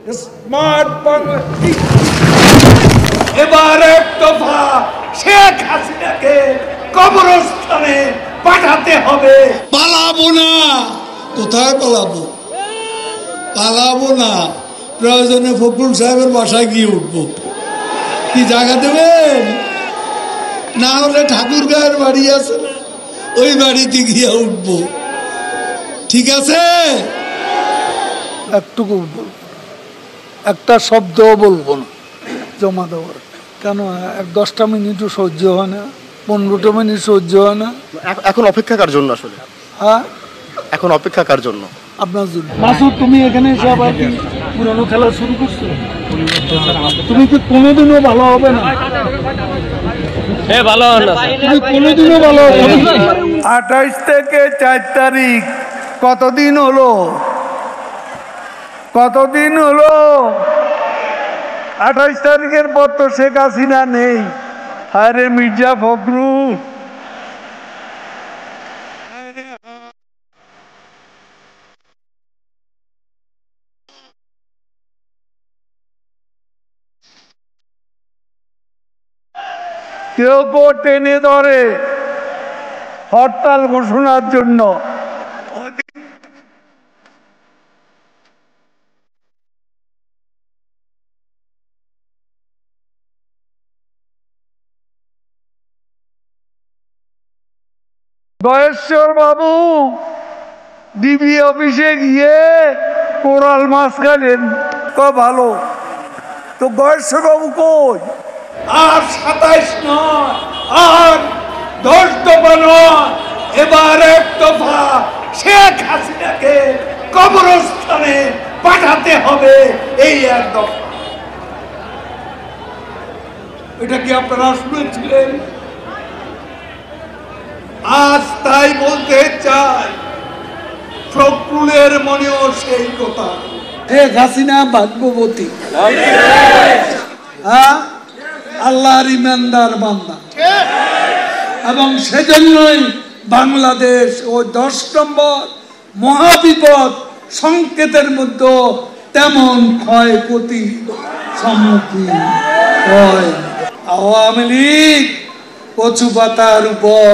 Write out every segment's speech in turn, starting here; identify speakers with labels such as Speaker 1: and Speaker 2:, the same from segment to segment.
Speaker 1: Smart Bangla. এবার এক দফা শেখ হাসিনাকে কবরস্থানে পাঠাতে হবে।
Speaker 2: পালাবো না। কোথায় পালাবো? পালাবো না, প্রয়োজনে ফখরুল সাহেবের বাসায় গিয়ে উঠবো। কি জায়গা দেবেন? না হলে ঠাকুরগাঁয়ের বাড়ি আছে, ওই বাড়িতে গিয়ে উঠবো। ঠিক আছে?
Speaker 3: একটুকু একটা শব্দও বলবো না জমা দেওয়ার। কেন 10টা মিনিটও সহ্য হয় না, 15টা মিনিট সহ্য হয় না।
Speaker 4: এখন অপেক্ষা কার জন্য আসলে?
Speaker 3: হ্যাঁ,
Speaker 4: এখন অপেক্ষা কার জন্য?
Speaker 3: আপনার জন্য। মাসুদ, তুমি এখানে এসে আবার কি পুরনো খেলা শুরু করছো? তুমি কি কোনোদিনও ভালো হবে না?
Speaker 5: ভালো হবে না,
Speaker 3: তুমি কোনোদিনও ভালো হবে না।
Speaker 1: 28 থেকে 4 তারিখ কতদিন হলো? কতদিন হলো? 28 তারিখের পর তো শেখ হাসিনা নেই। আরে মির্জা ফখরুল, কেউ কেউ টেনে ধরে হরতাল ঘোষণার জন্য। গয়েশ্বর বাবু ডিবি অফিসে গিয়ে কোরাল মাছ খাইলেন, ভালো তো। গয়েশ্বর বাবু কই? আর 27 নয়, আর 10 দফা নয়, এবার এক দফা শেখ হাসিনাকে কবরস্থানে পাঠাতে হবে। এই এক দফা। এটা কি আপনারা শুনেছিলেন? আজ তাই বলতে চাই, ফখরুলের মনেও সেই কথা।
Speaker 3: শেখ হাসিনা ভাগ্যবতী, হ্যাঁ, আল্লাহর ইমানদার বান্দা, এবং সেজন্যই বাংলাদেশ ও 10 নম্বর মহাবিপদ সংকেতের মধ্যে তেমন ক্ষয়ক্ষতি সম্মুখীন হয়। আওয়ামী লীগ কচু পাতার উপর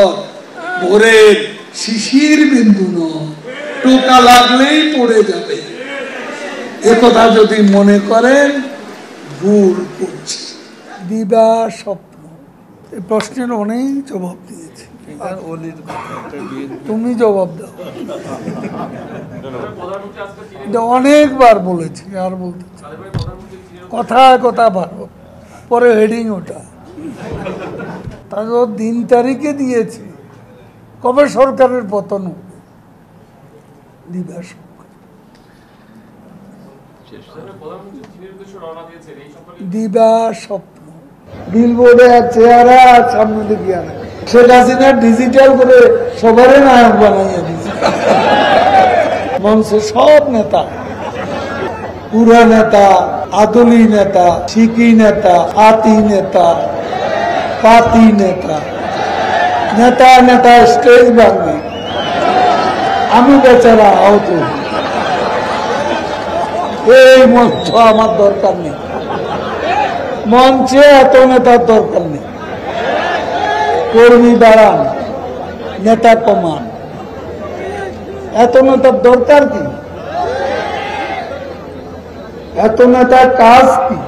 Speaker 3: ভোরের শিশির বিন্দু নয়, টোকা লাগলেই পড়ে যাবে। একথা যদি মনে করেন ভুল করছে। দিবা স্বপ্ন, এই প্রশ্নের অনেক জবাব দিয়েছি, তুমি জবাব দাও। অনেকবার বলেছি, আর বলতে কথায় কথা ভালো, পরে হেডিং ওটা। তারপর দিন তারিখে দিয়েছি, কবে সরকারের পতন হবে। দিবা স্বপ্ন, দিবা স্বপ্ন, বিলবোর্ডে চেহারা সামনে দিকে আনে। শেখ হাসিনা ডিজিটাল করে সবারই নায়ক বানাইয়া দিচ্ছে। মঞ্চে সব নেতা, পুরা নেতা, আদলি নেতা, শিকি নেতা, আতি নেতা, পাতি নেতা, নেতা নেতা স্টেজ ভাঙবে, আমি বেচারা আহত। এই মঞ্চ আমার দরকার নেই, মঞ্চে এত নেতার দরকার নেই। কর্মী বাড়ান, নেতা কমান, এত নেতার দরকার কি? এত নেতার কাজ কি?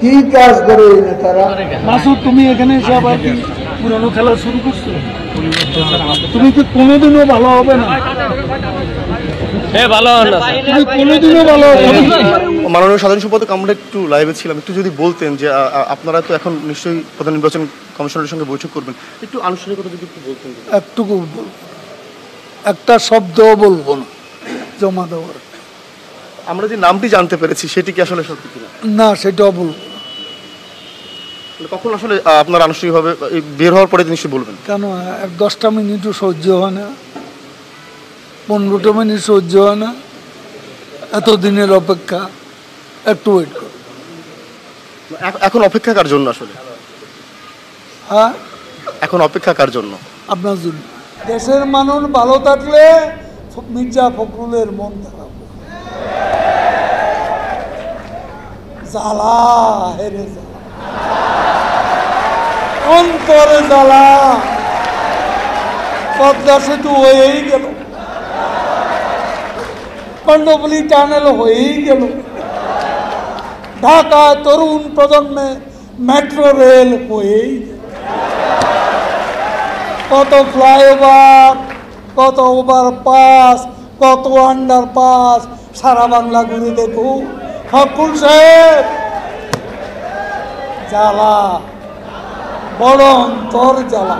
Speaker 3: কি কাজ করে এই নেতারা? মাসুদ, তুমি এখানে এসে আবার কি পুরনো খেলা শুরু করছো? তুমি কি কোনোদিনও ভালো হবে না?
Speaker 5: ভালো হবে না,
Speaker 3: তুমি কোনোদিনও ভালো হবে না।
Speaker 4: মাননীয় সাধারণ সম্পাদক, আমরা একটু লাইভে ছিলাম, একটু যদি বলতেন যে আপনারা তো এখন নিশ্চয়ই প্রধান নির্বাচন কমিশনের সঙ্গে বৈঠক করবেন, একটু আনুষ্ঠানিকতা যদি একটু বলতেন।
Speaker 3: একটুকু একটা শব্দও বলবো না জমা দেওয়ার।
Speaker 4: আমরা যে নামটি জানতে পেরেছি সেটি কি আসলে সত্যি কিনা?
Speaker 3: না, সেটাও বলবো না।
Speaker 4: কখন আসলে আপনার আনুষ্ঠানিকভাবে বের হওয়ার পরে নিশ্চয়ই বলবেন?
Speaker 3: কেন 10টা মিনিটও সহ্য হয় না, 15টা মিনিট সহ্য হয় না। এতদিনের অপেক্ষা, একটু ওয়েট করো।
Speaker 4: এখন অপেক্ষা কার জন্য আসলে?
Speaker 3: হ্যাঁ,
Speaker 4: এখন অপেক্ষা কার জন্য?
Speaker 3: আপনার জন্য। দেশের মানুষ ভালো থাকলে মির্জা ফখরুলের মন খারাপ। জ্বালা হেরে জ্বালা, অন্তরে জ্বালা। পদ্মা সেতু হয়েই গেল, কর্ণফুলী টানেল হয়েই গেল, ঢাকা তরুণ প্রজন্মে মেট্রো রেল হয়েই গেল, কত ফ্লাইওভার, কত ওভারপাস, কত আন্ডারপাস, সারা বাংলা ঘুরে দেখো। ফখরুল সাহেব, জ্বালা, বড় অন্তর জ্বালা।